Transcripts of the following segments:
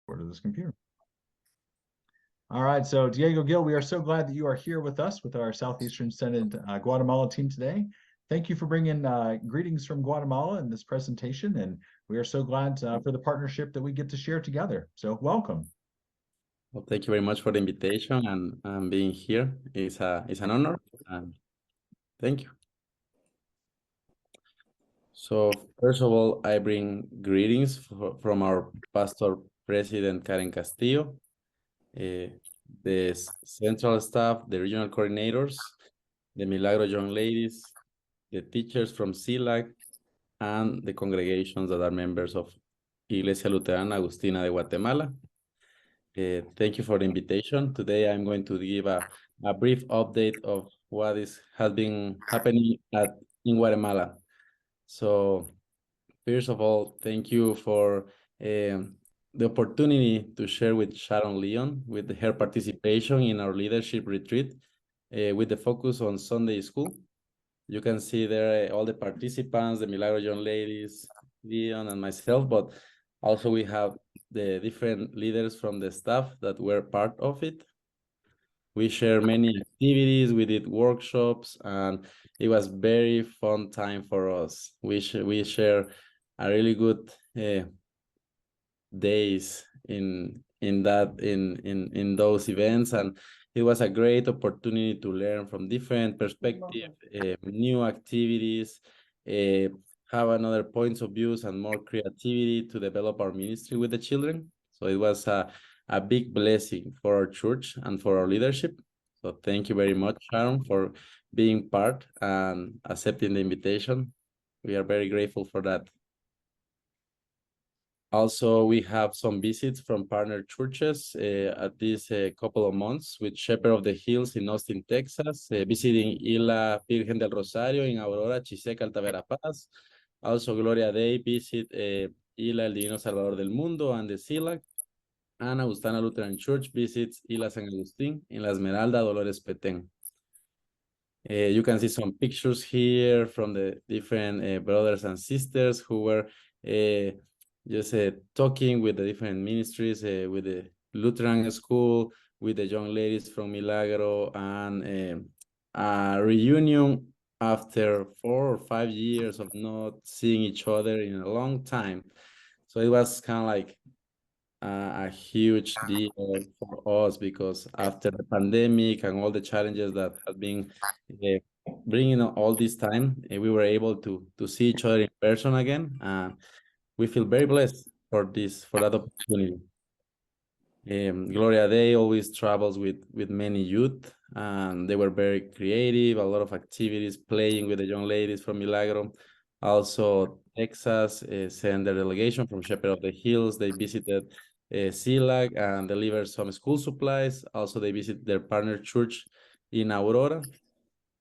Order this computer. All right, so Diego Gil, we are so glad that you are here with us with our Southeastern Synod Guatemala team today. Thank you for bringing greetings from Guatemala in this presentation, and we are so glad for the partnership that we get to share together. So welcome. Well, thank you very much for the invitation and being here. It's an honor. Thank you. So first of all, I bring greetings from our pastor president, Karen Castillo, the central staff, the regional coordinators, the Milagro young ladies, the teachers from CILAC, and the congregations that are members of Iglesia Luterana Agustina de Guatemala. Thank you for the invitation. Today, I'm going to give a brief update of what has been happening in Guatemala. So first of all, thank you for the opportunity to share with Sharon Leon with her participation in our leadership retreat with the focus on Sunday school. You can see there all the participants, the Milagro young ladies, Leon and myself, but also we have the different leaders from the staff that were part of it. We share many activities, we did workshops, and it was very fun time for us. We share a really good days in those events, and it was a great opportunity to learn from different perspectives, new activities, have another points of views and more creativity to develop our ministry with the children. So it was a big blessing for our church and for our leadership. So thank you very much, Sharon, for being part and accepting the invitation. We are very grateful for that. Also, we have some visits from partner churches at this couple of months with Shepherd of the Hills in Austin, Texas, visiting Isla Virgen del Rosario in Aurora, Chiseca, Altavera Paz. Also, Gloria Dei visit Isla El Divino Salvador del Mundo and the CILAC. And Augustana Lutheran Church visits Isla San Agustín in La Esmeralda, Dolores Petén. You can see some pictures here from the different brothers and sisters who were just talking with the different ministries, with the Lutheran school, with the young ladies from Milagro, and a reunion after 4 or 5 years of not seeing each other in a long time. So it was kind of like a huge deal for us, because after the pandemic and all the challenges that have been bringing all this time, we were able to see each other in person again. We feel very blessed for that opportunity. Gloria Day always travels with many youth, and they were very creative, a lot of activities, playing with the young ladies from Milagro. Also, Texas sent their delegation from Shepherd of the Hills. They visited CILAC and delivered some school supplies. Also, they visit their partner church in Aurora.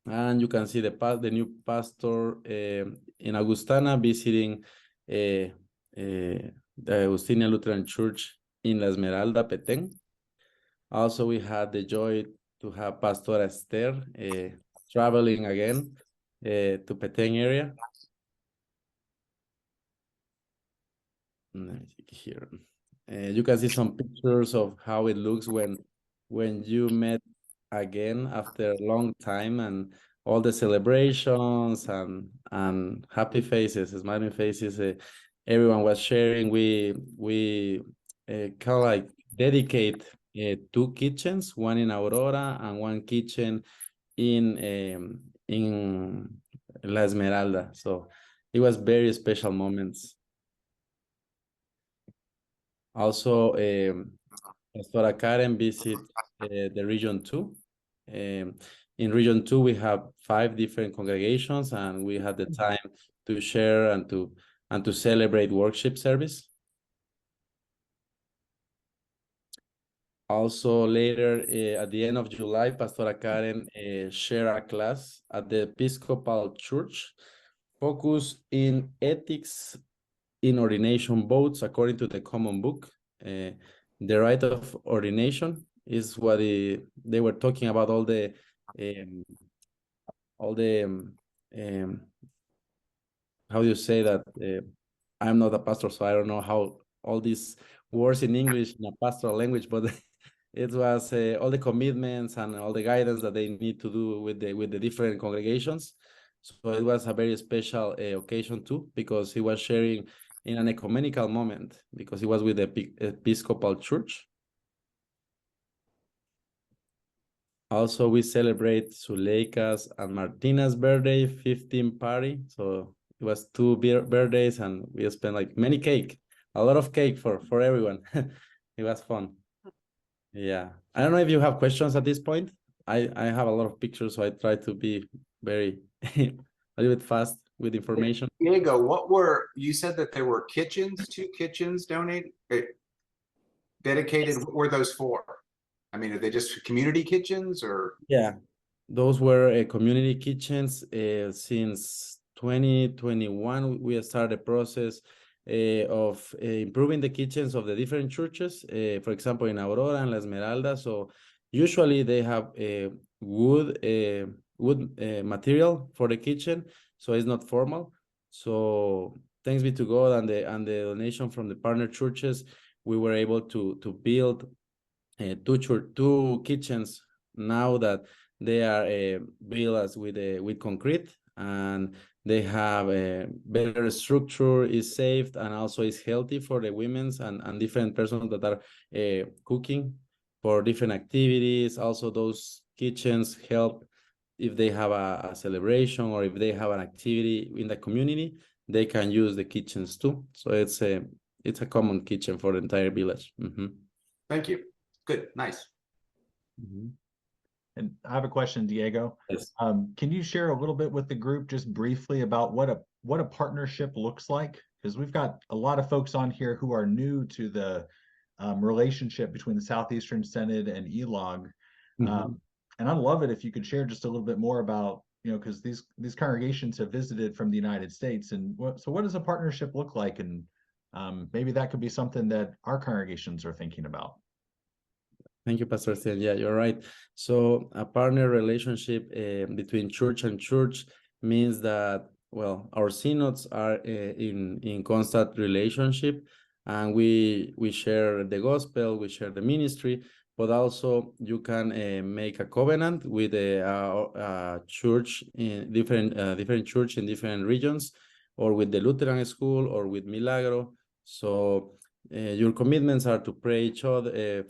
And you can see the new pastor in Augustana visiting the Agustinian Lutheran Church in La Esmeralda, Petén. Also, we had the joy to have Pastor Esther traveling again to Petén area. Here, you can see some pictures of how it looks when you met again after a long time, and all the celebrations and happy faces, smiling faces. Everyone was sharing. We kind of like dedicate 2 kitchens, one in Aurora and one kitchen in La Esmeralda. So it was very special moments. Also, Pastora Karen visit the Region 2. In Region 2, we have 5 different congregations, and we had the time to share and to celebrate worship service. Also, later at the end of July, Pastora Karen shared a class at the Episcopal Church focused in ethics in ordination votes according to the Common Book. The right of ordination is what they were talking about, all the how do you say that? I'm not a pastor, so I don't know how all these words in English in a pastoral language, but it was all the commitments and all the guidance that they need to do with the different congregations. So it was a very special occasion too, because he was sharing in an ecumenical moment, because he was with the Episcopal Church. Also, we celebrate Zuleika's and Martina's birthday 15 party. So it was two birthdays, and we spent like many cake, a lot of cake for everyone. It was fun. Yeah, I don't know if you have questions at this point. I have a lot of pictures, so I try to be very a little bit fast with information. Diego, you said that there were kitchens, 2 kitchens dedicated. What were those for? I mean, are they just community kitchens or? Yeah, those were community kitchens. Since 2021, we started the process of improving the kitchens of the different churches. For example, in Aurora and La Esmeralda. So usually they have wood material for the kitchen, so it's not formal. So thanks be to God and the donation from the partner churches, we were able to build 2 kitchens now that they are built as with concrete, and they have a better structure, is safe, and also is healthy for the women's and different persons that are cooking for different activities. Also, those kitchens help if they have a celebration or if they have an activity in the community, they can use the kitchens too. So it's a common kitchen for the entire village. Thank you. Good, nice. And I have a question, Diego. Yes. Can you share a little bit with the group just briefly about what a partnership looks like? Because we've got a lot of folks on here who are new to the relationship between the Southeastern Synod and ELOG. And I'd love it if you could share just a little bit more about, because these congregations have visited from the United States. And so what does a partnership look like? And maybe that could be something that our congregations are thinking about. Thank you, Pastor Stan. Yeah, you're right. So a partner relationship between church and church means that, well, our synods are in constant relationship, and we share the gospel, we share the ministry, but also you can make a covenant with a church in different church in different regions, or with the Lutheran school, or with Milagro. So your commitments are to pray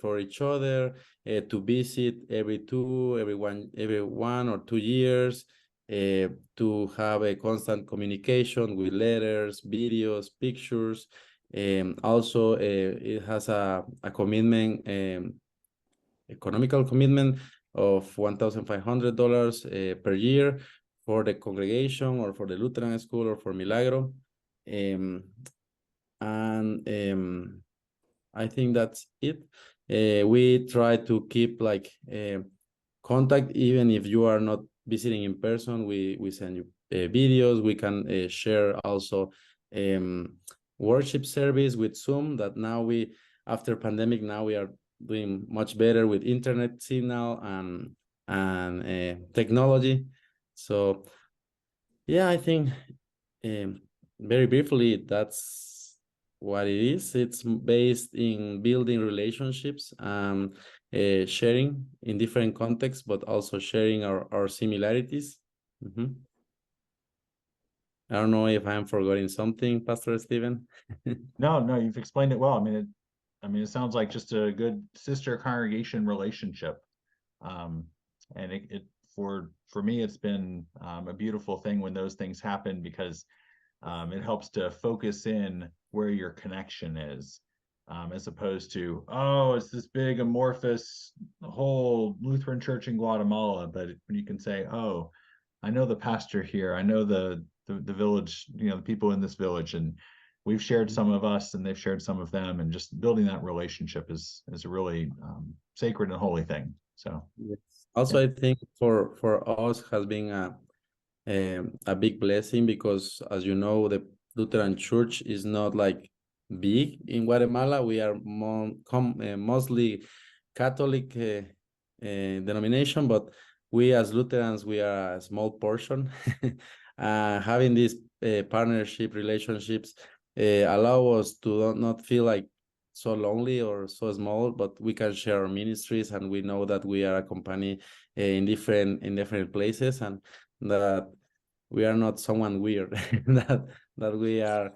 for each other, to visit every 1 or 2 years, to have a constant communication with letters, videos, pictures. Also, it has a commitment, economical commitment of $1,500 per year for the congregation, or for the Lutheran school, or for Milagro. I think that's it. We try to keep like contact, even if you are not visiting in person. We send you videos. We can share also worship service with Zoom, that now after pandemic, now we are doing much better with internet signal and technology. So yeah, I think very briefly, that's what it is. It's based in building relationships and sharing in different contexts, but also sharing our similarities. I don't know if I'm forgetting something, Pastor Stephen. No, you've explained it well. I mean, it sounds like just a good sister congregation relationship. And it for me, it's been a beautiful thing when those things happen, because it helps to focus in where your connection is, as opposed to, oh, it's this big amorphous whole Lutheran church in Guatemala. But when you can say, oh, I know the pastor here, I know the village, the people in this village, and we've shared some of us and they've shared some of them, and just building that relationship is a really sacred and holy thing. So yes. Also, yeah. I think for us has been a big blessing, because as you know, the Lutheran Church is not like big in Guatemala. We are mostly Catholic denomination, but we as Lutherans, we are a small portion. Having these partnership relationships allow us to not feel like so lonely or so small, but we can share our ministries, and we know that we are a company in different places, and that we are not someone weird. that we are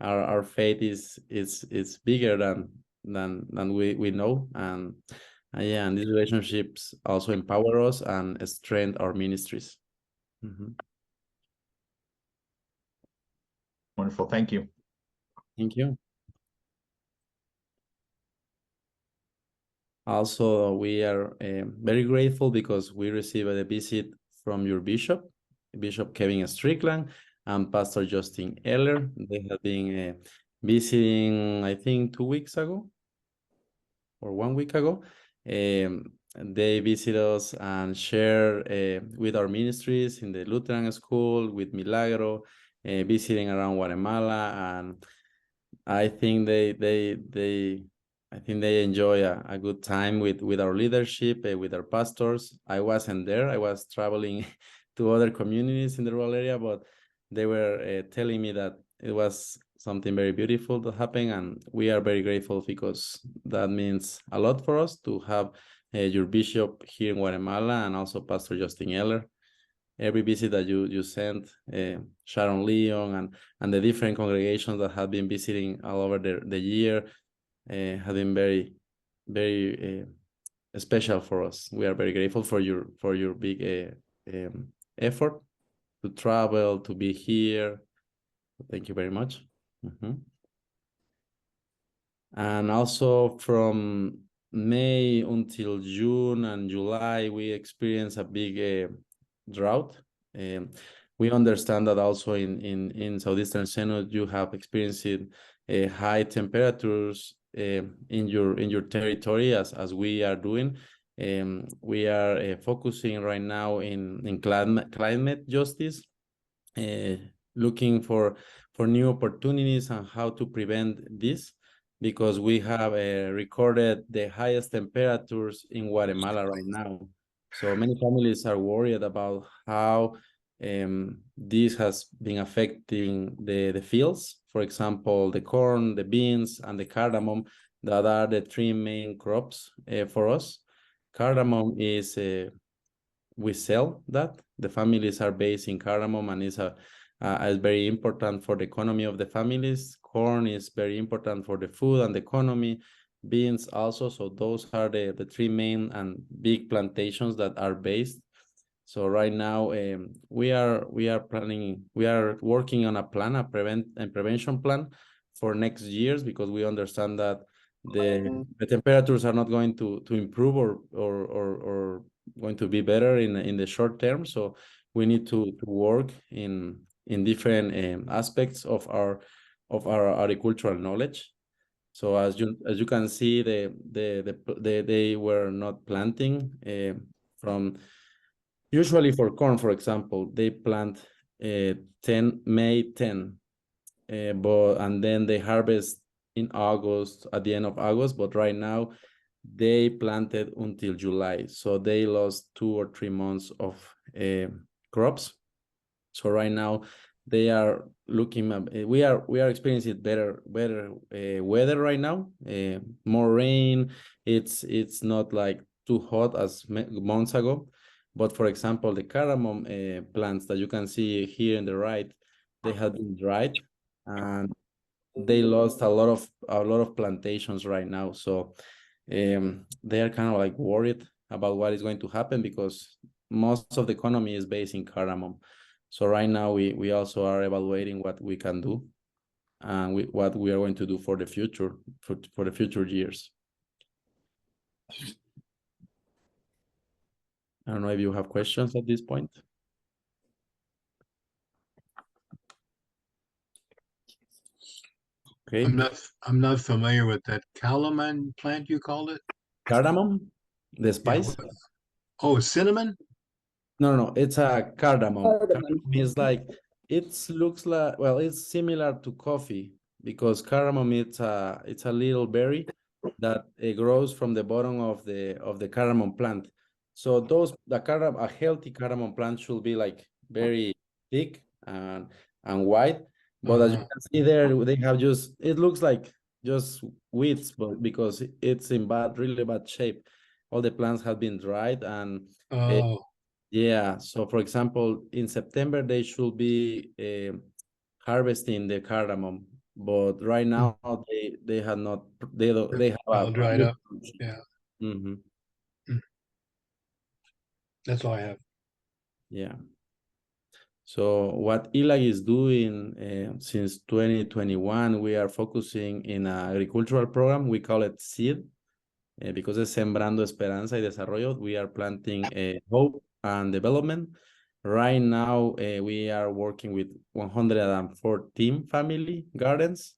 our faith is bigger than we know, and yeah, and these relationships also empower us and strengthen our ministries. Wonderful. Thank you. Thank you. Also, we are very grateful because we received a visit from your bishop, Bishop Kevin Strickland, and Pastor Justin Eller. They have been visiting, I think, 2 weeks ago or 1 week ago. They visit us and share with our ministries in the Lutheran school, with Milagro, visiting around Guatemala, and I think I think they enjoy a good time with our leadership, with our pastors. I wasn't there. I was traveling to other communities in the rural area, but they were telling me that it was something very beautiful that happened, and we are very grateful because that means a lot for us to have your bishop here in Guatemala, and also Pastor Justin Eller. Every visit that you sent, Sharon Leon and the different congregations that have been visiting all over the year, have been very special for us. We are very grateful for your big effort to travel, to be here. Thank you very much. And also from May until June and July, we experienced a big drought. We understand that also in Southeastern Synod, you have experienced high temperatures in your territory as we are doing. We are focusing right now in climate justice, looking for new opportunities and how to prevent this, because we have recorded the highest temperatures in Guatemala right now. So many families are worried about how this has been affecting the fields. For example, the corn, the beans, and the cardamom, that are the 3 main crops for us. Cardamom is, we sell that. The families are based in cardamom, and is very important for the economy of the families. Corn is very important for the food and the economy. Beans also. So those are the 3 main and big plantations that are based. So right now we are working on a plan, a prevention plan for next years, because we understand that the temperatures are not going to improve or going to be better in the short term. So we need to work in different aspects of our agricultural knowledge. So as you can see, they were not planting from. Usually for corn, for example, they plant May 10, and then they harvest in August, at the end of August. But right now, they planted until July, so they lost 2 or 3 months of crops. So right now, they are looking. We are experiencing better weather right now. More rain. It's not like too hot as months ago. But for example, the cardamom plants that you can see here in the right, they have been dried, and they lost a lot of plantations right now. So they are kind of like worried about what is going to happen, because most of the economy is based in cardamom. So right now we also are evaluating what we can do, and what we are going to do for the future, for the future years. I don't know if you have questions at this point. Okay. I'm not familiar with that calaman plant you called it. Cardamom, the spice. Yeah, oh, cinnamon. No, it's a cardamom. Cardamom. Cardamom is like, looks like, well, it's similar to coffee, because cardamom it's a little berry that grows from the bottom of the cardamom plant. So a healthy cardamom plant should be like very thick and white, But as you Uh-huh. can see there, they have just, it looks like just weeds, but because it's in really bad shape. All the plants have been dried and Oh, yeah. So for example, in September, they should be harvesting the cardamom, but right now they have not, they have all dried a up. Yeah, Mhm. that's all I have. Yeah. So what ILAG is doing since 2021, we are focusing in an agricultural program. We call it SEED because it's Sembrando Esperanza y Desarrollo. We are planting hope and development. Right now, we are working with 114 family gardens.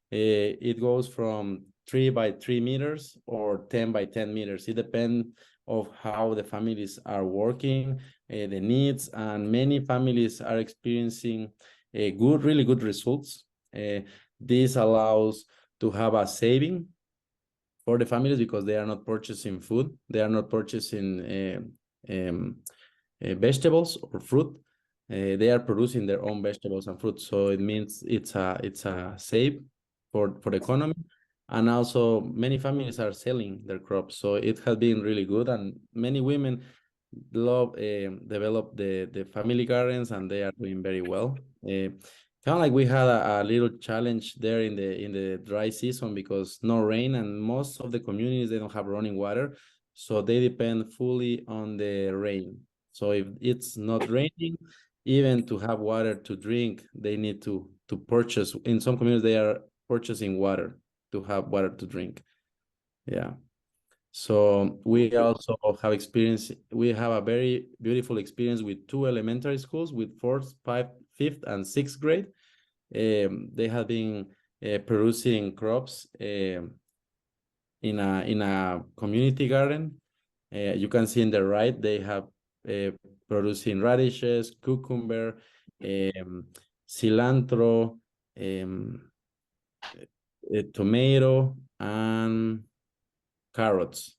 It goes from 3 by 3 meters or 10 by 10 meters. It depends of how the families are working, the needs, and many families are experiencing really good results. This allows to have a saving for the families because they are not purchasing food, they are not purchasing vegetables or fruit. They are producing their own vegetables and fruits, so it means it's a save for the economy, and also many families are selling their crops, so it has been really good, and many women love develop the family gardens, and they are doing very well. Kind of like we had a little challenge there in the dry season because no rain, and most of the communities, they don't have running water, so they depend fully on the rain. So if it's not raining, even to have water to drink, they need to purchase. In some communities, they are purchasing water to have water to drink. Yeah. So we also have experience. We have a very beautiful experience with 2 elementary schools with 4th, 5th, and 6th grade. They have been producing crops in a community garden. You can see in the right, they have producing radishes, cucumber, cilantro, tomato, and carrots.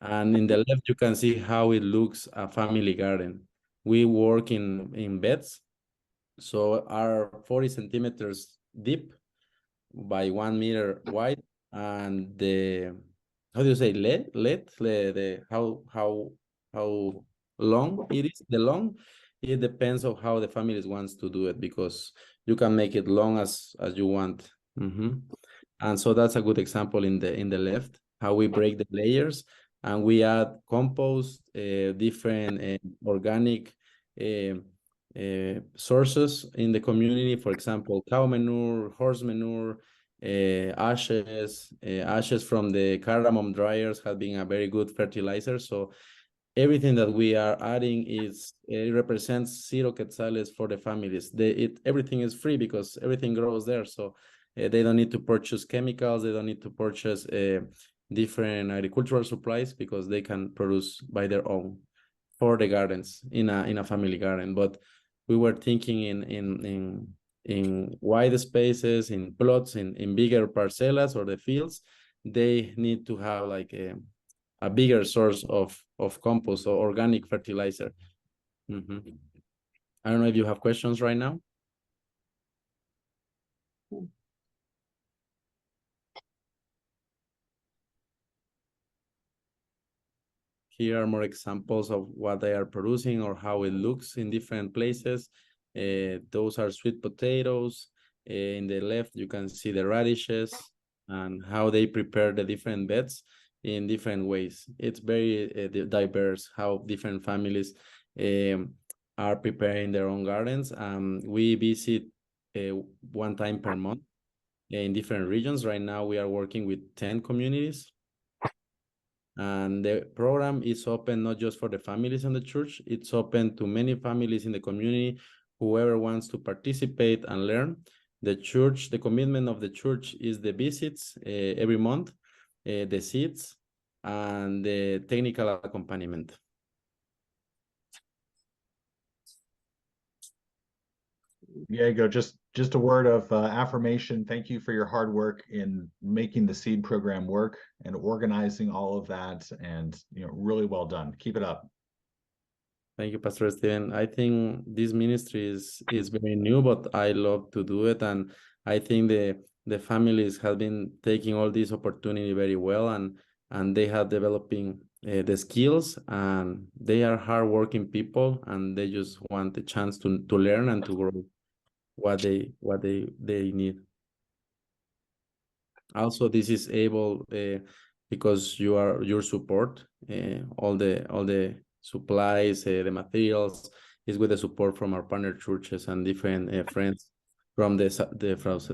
And in the left, you can see how it looks a family garden. We work in beds, so are 40 centimeters deep by 1 meter wide, and the how do you say the how long it is, the long, it depends on how the families wants to do it, because you can make it long as you want. And so that's a good example in the left, how we break the layers and we add compost, different organic sources in the community. For example, cow manure, horse manure, ashes from the cardamom dryers have been a very good fertilizer. So everything that we are adding is, it represents 0 quetzales for the families. Everything is free because everything grows there. So they don't need to purchase chemicals. They don't need to purchase different agricultural supplies because they can produce by their own for the gardens in a family garden. But we were thinking in wide spaces, in plots, in bigger parcelas or the fields. They need to have like a bigger source of compost or organic fertilizer. I don't know if you have questions right now. Here are more examples of what they are producing or how it looks in different places. Those are sweet potatoes. In the left, you can see the radishes and how they prepare the different beds in different ways. It's very diverse how different families are preparing their own gardens. We visit 1 time per month in different regions. Right now, we are working with 10 communities. And the program is open not just for the families in the church, it's open to many families in the community, whoever wants to participate and learn. The commitment of the church is the visits every month, the seats, and the technical accompaniment. Diego, just a word of affirmation. Thank you for your hard work in making the seed program work and organizing all of that, and really well done. Keep it up. Thank you, Pastor Steven. I think this ministry is very new, but I love to do it, and I think the families have been taking all this opportunity very well, and they have developing the skills, and they are hardworking people, and they just want the chance to learn and to grow what they need. Also, this is able because your support, all the supplies, the materials is with the support from our partner churches and different friends from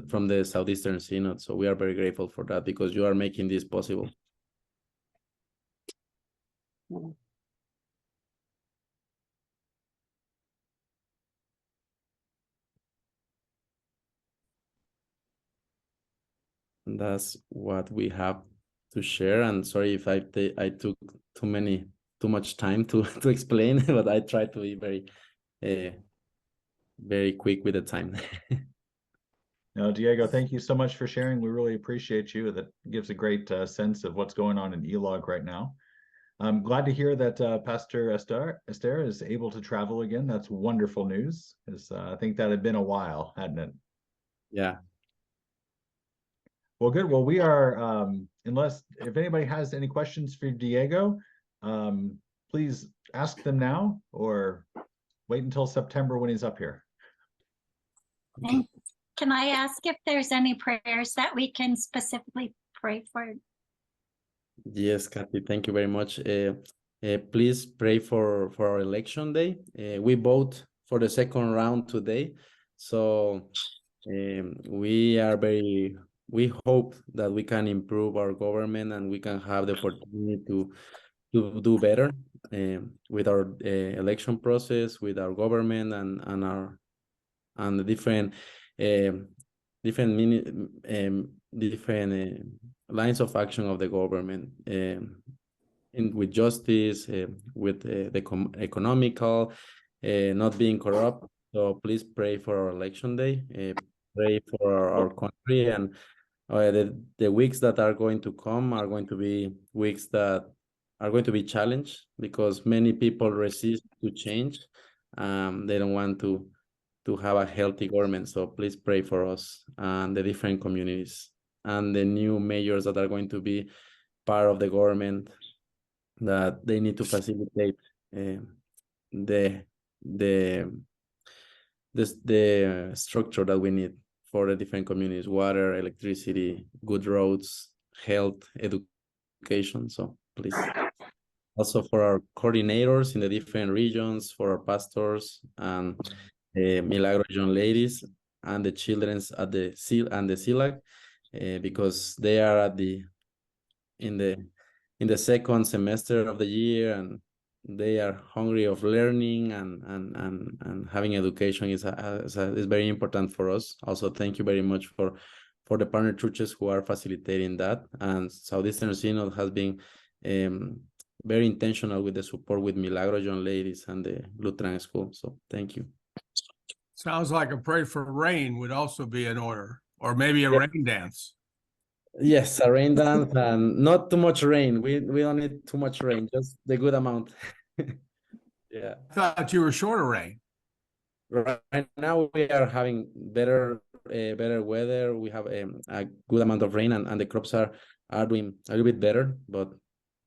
from the Southeastern Synod. So we are very grateful for that, because you are making this possible. And that's what we have to share. And sorry if I took too much time to explain, but I try to be very quick with the time. No, Diego, thank you so much for sharing. We really appreciate you. That gives a great sense of what's going on in ELOG right now. I'm glad to hear that Pastor Esther is able to travel again. That's wonderful news. I think that had been a while, hadn't it? Yeah. Well, good. Well, we are, if anybody has any questions for Diego, please ask them now or wait until September when he's up here. And can I ask if there's any prayers that we can specifically pray for? Yes, Kathy, thank you very much. Please pray for our election day. We vote for the second round today. So we hope that we can improve our government and we can have the opportunity to do better with our election process, with our government and the different lines of action of the government, with justice, with the economical, not being corrupt. So please pray for our election day. Pray for our country, and the weeks that are going to come are going to be weeks that are going to be challenged, because many people resist to change. They don't want to have a healthy government. So please pray for us and the different communities and the new mayors that are going to be part of the government, that they need to facilitate the structure that we need for the different communities: water, electricity, good roads, health, education. So please. Also for our coordinators in the different regions, for our pastors and Milagro Young Ladies and the children's at the CILAC, because they are in the second semester of the year, and they are hungry of learning and having education is very important for us. Also, thank you very much for the partner churches who are facilitating that, and Southeastern Synod has been very intentional with the support with Milagro Young Ladies and the Lutheran School. So thank you. Sounds like a pray for rain would also be in order, or maybe a rain dance. Yes, a rain dance, and not too much rain. We don't need too much rain, just the good amount. Yeah. I thought you were short of rain. Right now we are having better weather. We have a good amount of rain, and the crops are doing a little bit better, but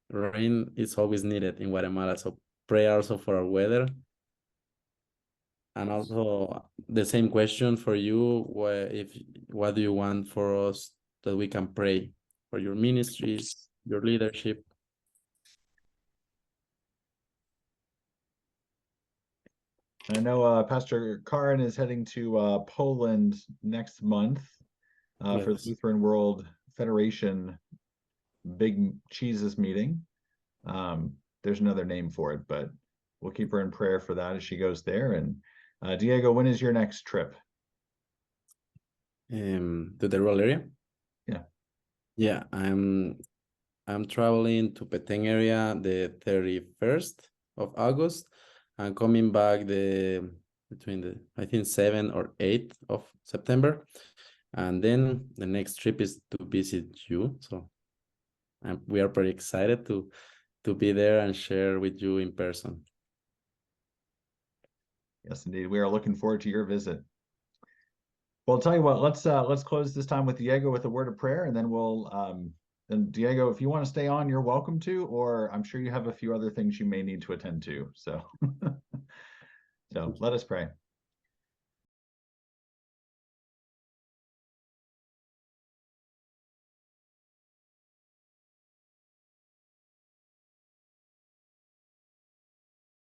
rain is always needed in Guatemala. So pray also for our weather. And also the same question for you: what do you want for us that we can pray for your ministries, your leadership? I know Pastor Karin is heading to Poland next month for the Yes. Lutheran World Federation Big Cheeses meeting. There's another name for it, but we'll keep her in prayer for that as she goes there. And Diego, when is your next trip? To the rural area? Yeah. Yeah, I'm traveling to Petén area the 31st of August and coming back between the, I think, 7th or 8th of September. And then the next trip is to visit you. So we are pretty excited to be there and share with you in person. Yes, indeed. We are looking forward to your visit. Well, I'll tell you what, let's close this time with Diego with a word of prayer, and then and Diego, if you want to stay on, you're welcome to, or I'm sure you have a few other things you may need to attend to. So, so let us pray.